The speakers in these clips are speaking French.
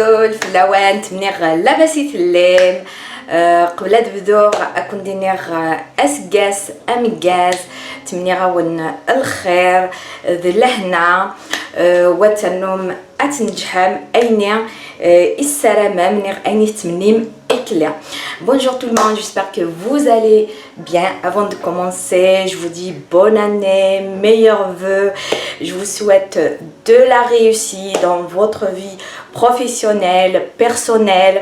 الزول في اللوان تمنيغ لاباسي تليم قبل تبدو اكون دينيغ اسقاس امقاس تمنيغ ون الخير ذي لهنا وتنوم اتنجحم ايني السلامة منيغ ايني تمنيم éclair. Bonjour tout le monde, j'espère que vous allez bien. Avant de commencer, je vous dis bonne année, meilleurs vœux. Je vous souhaite de la réussite dans votre vie professionnelle, personnelle.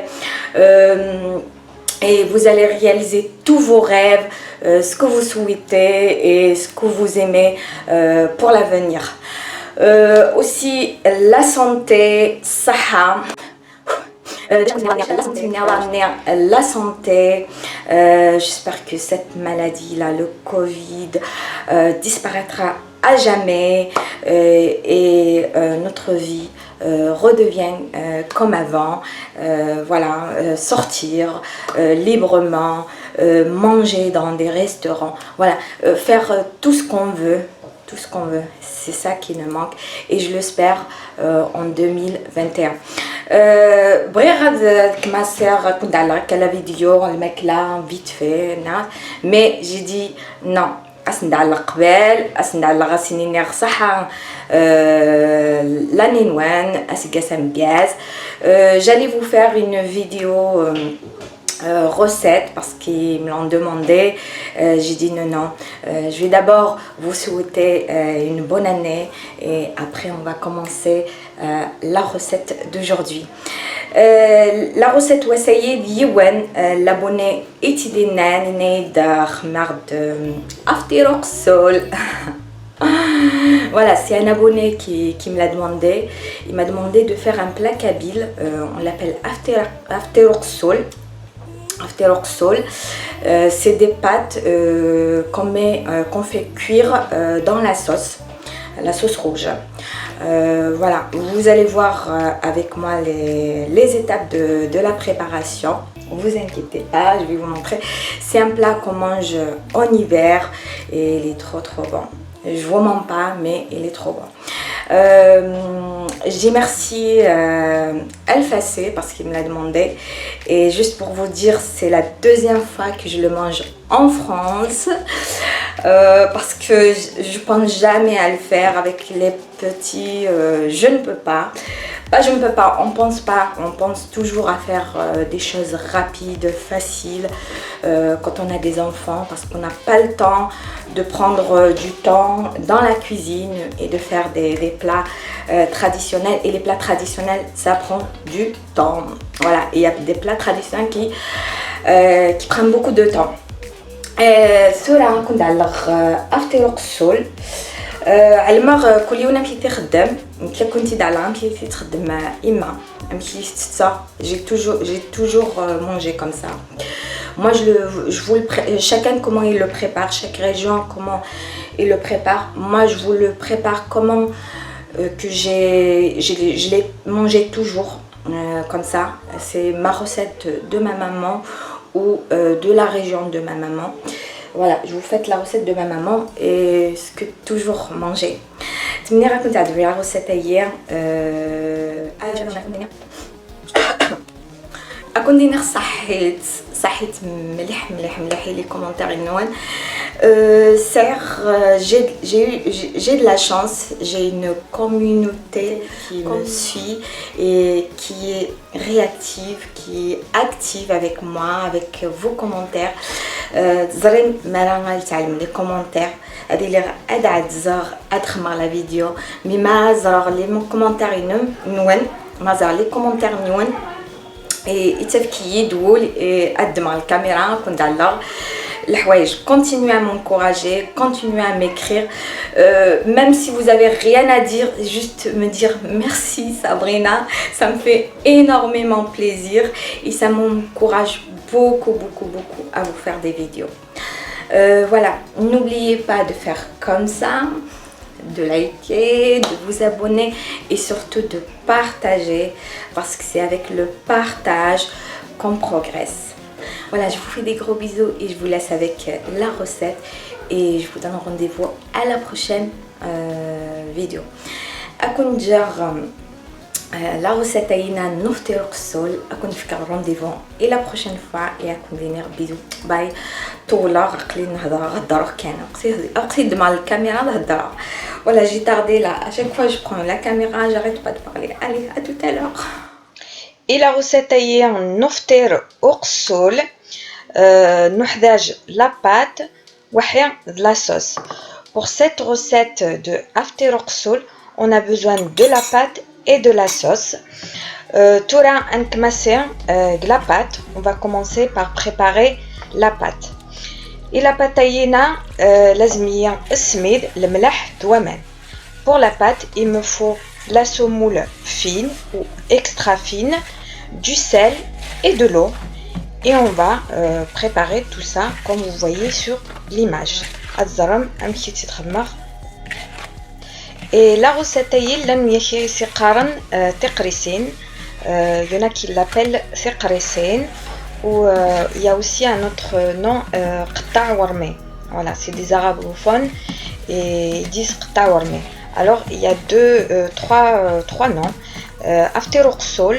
Et vous allez réaliser tous vos rêves, ce que vous souhaitez et ce que vous aimez pour l'avenir. Aussi la santé, saha. La santé, j'espère que cette maladie là, le Covid, disparaîtra à jamais et notre vie redevient comme avant. Voilà, sortir librement, manger dans des restaurants, voilà, faire tout ce qu'on veut. Tout ce qu'on veut, c'est ça qui nous manque et je l'espère en 2021. Ma sœur raconte la vidéo, le mec là, vite fait, mais j'ai dit non. J'allais vous faire une vidéo recettes parce qu'ils me l'ont demandé. J'ai dit non, je vais d'abord vous souhaiter une bonne année et après on va commencer la recette d'aujourd'hui. La recette وسيد يوان l'abonné اتدينا نيدار مرد أفطر قصول. Voilà, c'est un abonné qui me l'a demandé. Il m'a demandé de faire un plat kabyle, on l'appelle afteroxol. C'est des pâtes qu'on fait cuire dans la sauce rouge. Voilà, vous allez voir avec moi les étapes de la préparation. Ne vous inquiétez pas, je vais vous montrer. C'est un plat qu'on mange en hiver et il est trop bon. Je vous mens pas, mais il est trop bon. Je dis merci Alfacé parce qu'il me l'a demandé. Et juste pour vous dire, c'est la deuxième fois que je le mange en France. Parce que je pense jamais à le faire avec les petits. Je ne peux pas. Je ne peux pas, on pense toujours à faire des choses rapides, faciles quand on a des enfants parce qu'on n'a pas le temps de prendre du temps dans la cuisine et de faire des plats traditionnels. Et les plats traditionnels, ça prend du temps. Voilà, il y a des plats traditionnels qui prennent beaucoup de temps. Cela, on a after علمر كل يوم مشيت نخدم كي كنتي دالا مشيتي تخدم اما مشيتي تسا j'ai toujours mangé comme ça. Moi chacun comment il le prépare, chaque région comment il le prépare. Moi je vous le prépare comment que je l'ai mangé toujours comme ça. C'est ma recette de ma maman ou de la région de ma maman. Voilà, je vous fais la recette de ma maman et ce que toujours manger. Tu me raconter la recette hier. أكون دينير صحيت مليح les commentaires ينون. J'ai de la chance, j'ai une communauté qui me suit et qui est réactive, qui est active avec moi, avec vos commentaires. زرين ما نتعلم les commentaires هذه اللي أدعت زار أدخمر la vidéo mais ما زار les commentaires ينون ما زار les commentaires ينون يتفكي يدول أدمر الكاميرا كنت على الحوايج. Continuez à m'encourager, continuez à m'écrire, même si vous avez rien à dire, juste me dire merci Sabrina, ça me fait énormément plaisir et ça m'encourage beaucoup à vous faire des vidéos. Voilà, n'oubliez pas de faire comme ça, de liker, de vous abonner et surtout de partager parce que c'est avec le partage qu'on progresse. Voilà, je vous fais des gros bisous et je vous laisse avec la recette et je vous donne rendez-vous à la prochaine vidéo. أكون جار لا غوسيت تاعنا نفطر قسول اكون فيك رونديفو الى بروشين فوا ياكم دينير بيزو باي طولا قلي نهضر غدروك كان اقصد مع الكاميرا نهضر ولا جي تاردي لا اشاك فوا جو برون لا كاميرا جاريت با دو بارلي الي ا توت الور الى غوسيت تاعنا نفطر قسول نحتاج لا بات وحيا la sauce. Pour cette recette de after qsoul, on a besoin de la pâte et de la sauce. Toura nkmasser la pâte. On va commencer par préparer la pâte. Et la pâte tayina lazmiya smid le mlah douamen. Pour la pâte, il me faut la semoule fine ou extra fine, du sel et de l'eau. Et on va préparer tout ça comme vous voyez sur l'image. Et la recette est il y en a qui l'appellent thiqrisin ou il y a aussi un autre nom qta warme. Voilà, c'est des arabophones et ils disent qta warme. Alors il y a trois noms after qsoul,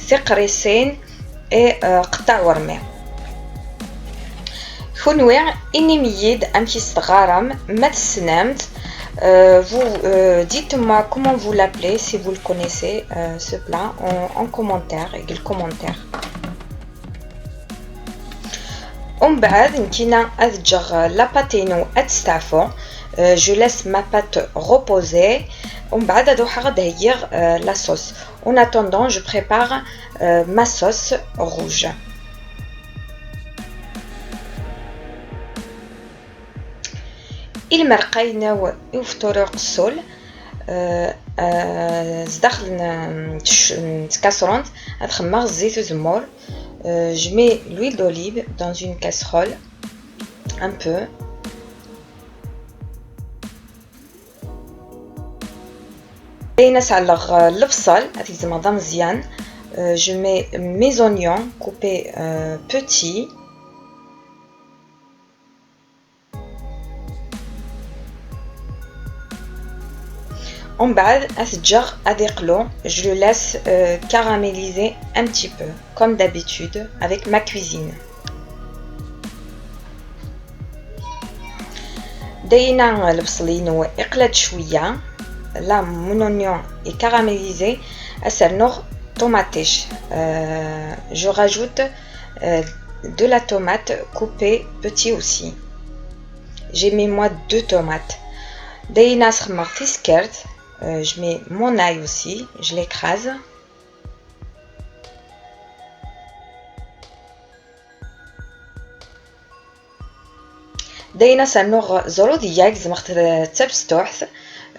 thiqrisin et قطع ورمي. خنوع إني ميد أمشي صغارم ما تسنمت. Vous dites-moi comment vous l'appelez si vous le connaissez ce plat en commentaire et le commentaire. ومن بعد نتينا أذجر لا باتينو أتستعفو. Je laisse ma pâte reposer. ومن بعد أدوح غدهير la sauce. En attendant, je prépare ma sauce rouge. المرقينا يفطروا قسول داخل كاسرونت نخمر الزيت والزمور. Je mets l'huile d'olive dans une casserole un peu. نسعلق البصل هتيزم مزيان. Je mets mes oignons coupés petits. En bas, avec l'eau, je le laisse caraméliser un petit peu, comme d'habitude, avec ma cuisine. دينا البصلين يقلد شوية. Là, mon oignon est caramélisé. Je rajoute de la tomate coupée petit aussi. J'ai mis moi 2 tomates. Je mets mon ail aussi, je l'écrase.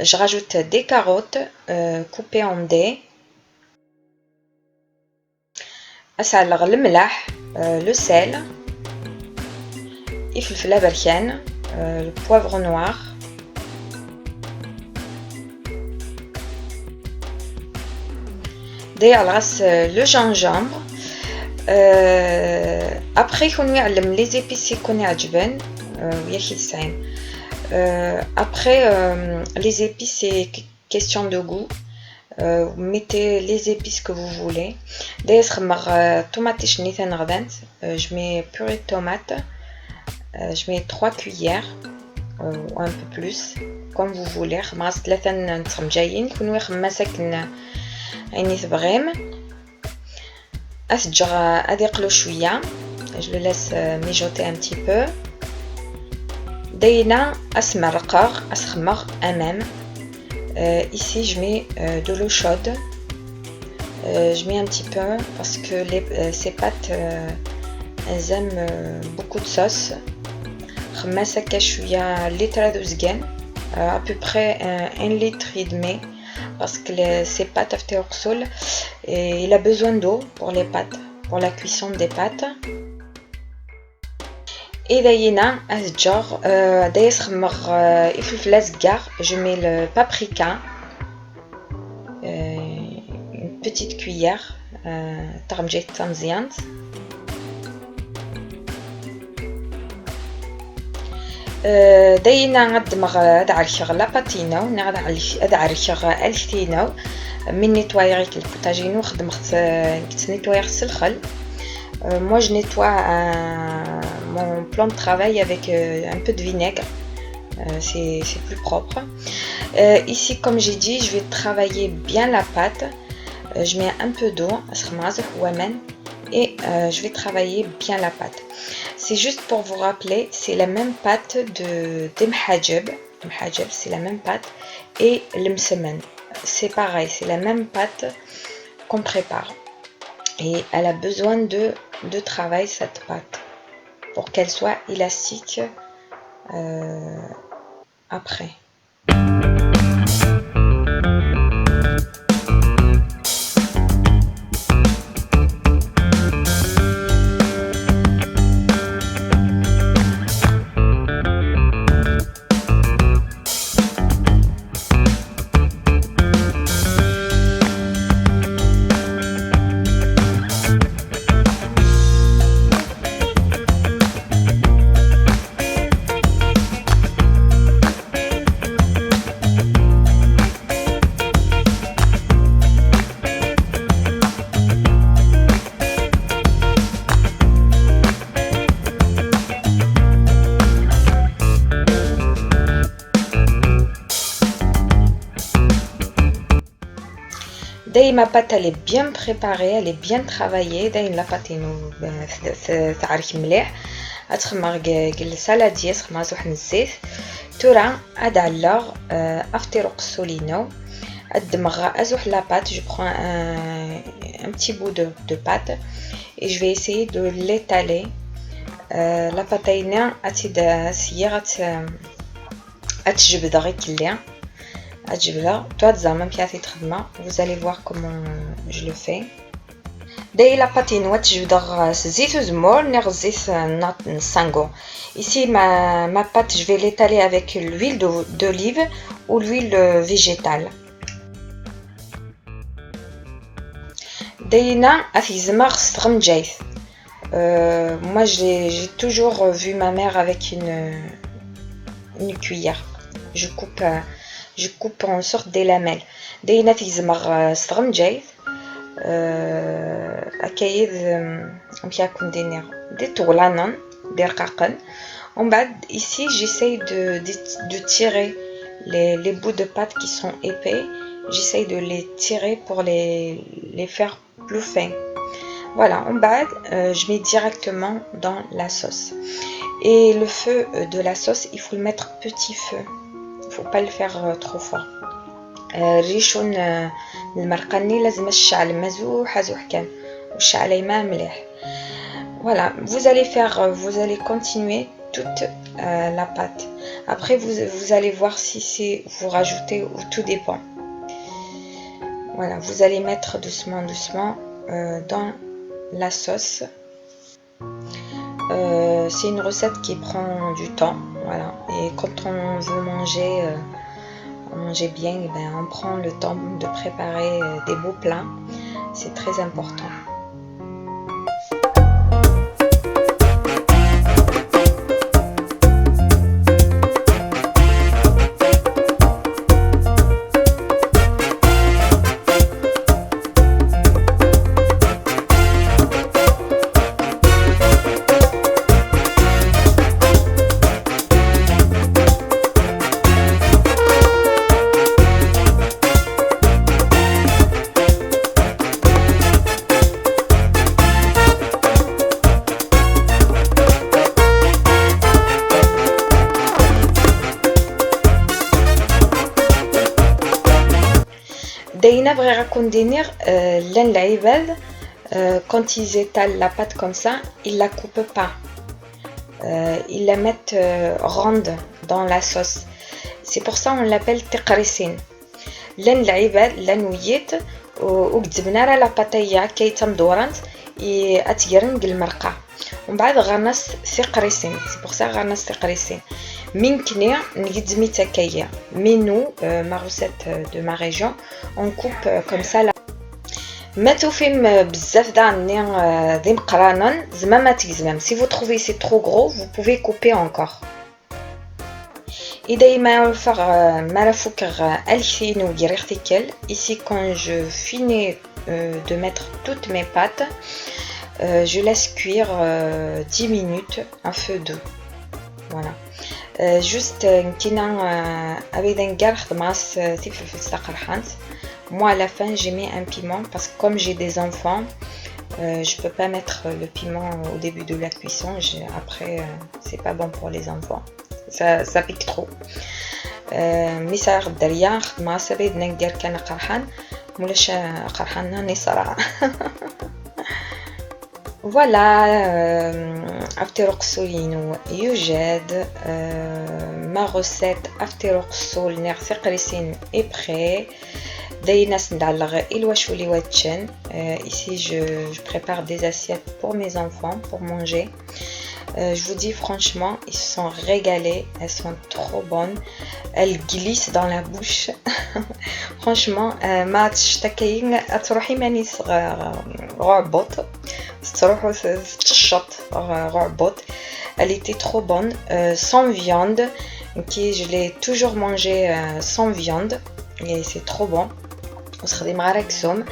Je rajoute des carottes coupées en dés. Le sel, le poivre noir, le gingembre. Après les épices après les épices c'est question de goût. Vous mettez les épices que vous voulez. Je mets purée de tomate. Je mets 3 cuillères ou un peu plus comme vous voulez. Je le laisse mijoter un petit peu. Ici je mets de l'eau chaude. Je mets un petit peu parce que ces pâtes elles aiment beaucoup de sauce. À peu près 1 litre et demi parce que ces pâtes after qsoul il a besoin d'eau pour les pâtes, pour la cuisson des pâtes. Et je mets le paprika, une petite cuillère. دينا ندمغ دعرشغ لاباتينو نغدعرشغ الكتينو من نيتوايريك البوتاجينو خدمت نيتواير الخل. Moi je nettoie mon plan de travail avec un peu de vinaigre, c'est plus propre. Ici comme j'ai dit, je vais travailler bien la pâte. Je mets un peu d'eau et je vais travailler bien la pâte. C'est juste pour vous rappeler, c'est la même pâte de Mhajeb, c'est la même pâte, et le msemen, c'est pareil, c'est la même pâte qu'on prépare. Et elle a besoin de travail, cette pâte, pour qu'elle soit élastique après. Ma pâte elle est bien préparée, elle est bien travaillée. La pâte تعرف مليح اتخمر قلسه ديال خماز واحد الزيت تورا اد على افطير قسولينو ادمغ ازوح la pâte. Je prends un petit bout de pâte et je vais essayer de l'étaler. La pâte هنا اتيد سيغات اتجبد غير كليا. Vous allez voir comment je le fais. Ici ma pâte, je vais l'étaler avec l'huile d'olive ou l'huile végétale. Moi j'ai toujours vu ma mère avec une cuillère. Je coupe en sorte des lamelles. داينا تيزمر صغم جايز اكايد كيكون دي طولانن دي رقاقن. ومن بعد ici j'essaye de tirer les bouts de pâte qui sont épais. J'essaye de les tirer pour les faire plus fins. Voilà, en bas je mets directement dans la sauce. Et le feu de la sauce, il faut le mettre petit feu. Il faut pas le faire trop fort. ريشون المرقني لازم الشعل مزوح كان والشعل ما مليح. Voilà, vous allez continuer toute la pâte. Après vous allez voir si vous rajoutez ou tout dépend. Voilà, vous allez mettre doucement dans la sauce. C'est une recette qui prend du temps, voilà. Et quand on veut manger bien, et ben on prend le temps de préparer des beaux plats. C'est très important. داينا بغي راكوندينير لان العباد quand ils étalent la pâte comme ça, ils la coupent pas. Ils la mettent ronde dans la sauce. C'est pour ça on l'appelle تقريسين. لان العباد لان ويت وكتبنا راه لا باتايا كيتم دورانت اتيرن المرقه ومن بعد غنص ثقريسين. سي بور سا غنص ثقريسين من كنيا نقدمي تكايا منو ما روسيت دو ما ريجيون اون كوب كوم سا. ما توفيم بزاف داني ذي مقرانن زعما ما تيزمم. Si vous trouvez c'est trop gros, vous pouvez couper encore. Ici, quand je finis de mettre toutes mes pâtes, je laisse cuire 10 minutes à feu doux. Voilà. Juste moi à la fin j'ai mis un piment parce que comme j'ai des enfants, je peux pas mettre le piment au début de la cuisson. Après c'est pas bon pour les enfants, ça pique trop. ملي صار دريا ما سبيد ندير كان قرحان مولاش قرحان ناني صراحه. Voilà, afteroxolino يوجد. Ma recette afteroxol nerfeqrisin est prêt. Daynas ndalغ ilwashuli watchen. Ici je prépare des assiettes pour mes enfants pour manger. Je vous dis franchement, ils se sont régalés, elles sont trop bonnes, elles glissent dans la bouche. Franchement, ما تشتكين تروحي ماني رعبط تروحوا تشط رعبط. Elle était trop bonne, sans viande, qui je l'ai toujours mangé sans viande et c'est trop bon. ونستخدم غير اكسوم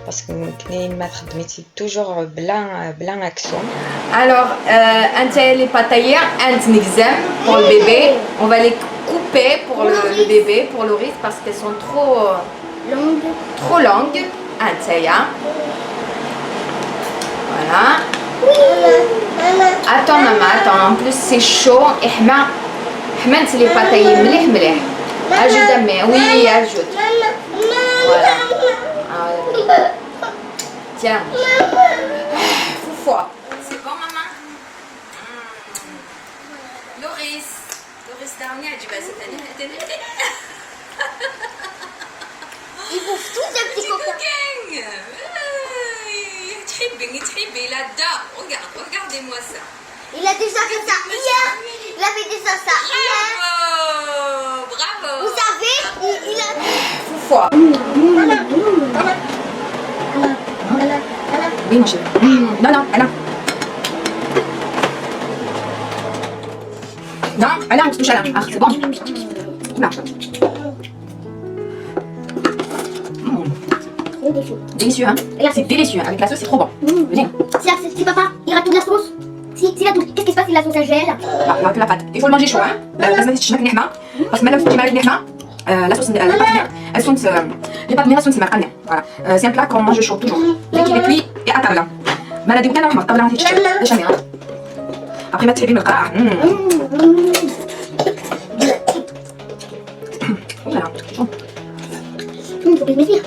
باسكو كاين ما خدمتي توجور بلا اكسوم. Alors, les patailles, pour le bébé. On va les couper pour le bébé, pour le riz, parce qu'elles sont trop longues. Voilà. Attends maman, attends. En plus c'est chaud. Et حملت les patailles مليح. Ajoute dame. Oui, ajoute. Voilà. Tiens. Foufoua. C'est bon maman? Loris dernier a dit bah cette année ils bouffent tous des petits coquins. تحبي il adore. Regardez-moi ça. Il a déjà fait ça hier. Il a fait déjà ça hier. Bravo. Vous savez, il a... Foufoua. Oui mon chéri. Non, Anna. Non, Anna, on se touche à la. Ah, c'est bon. Oula. Trop délicieux. Délicieux, hein? C'est délicieux. Avec la sauce, c'est trop bon. Si papa, il rate toute la sauce. Si la sauce, qu'est-ce qui se passe si la sauce elle gèle? Il n'y a que la pâte. Il faut le manger chaud, hein? لازم تشمك نحمة. parce que même si tu mets نحمة, la sauce, les pâtes sont سماقة. Voilà. C'est un plat qu'on mange chaud toujours. Dès qu'il est cuit et à table. ما نديو كان نحمر الطاولة ما تيتشرب. باش jamais. Après ما تسحبي من القرع. Voilà. Il faut que je m'étire.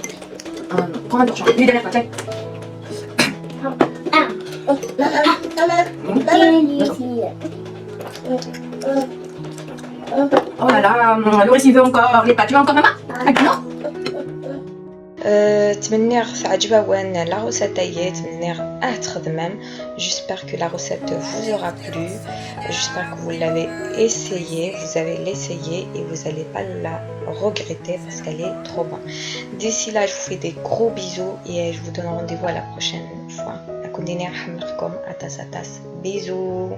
Prends un torchon. Lui derrière toi, tiens. Oh là là, Loris il veut encore les pâtes. Tu veux encore maman? Non. تمنير عجبوان la recette taillée, تمنير تخدمم. J'espère que la recette vous aura plu. J'espère que vous l'avez essayé, vous allez l'essayer et vous n'allez pas la regretter parce qu'elle est trop bonne. D'ici là, je vous fais des gros bisous et je vous donne rendez-vous à la prochaine fois. أكون ديني نحملكم أتاس. Bisous.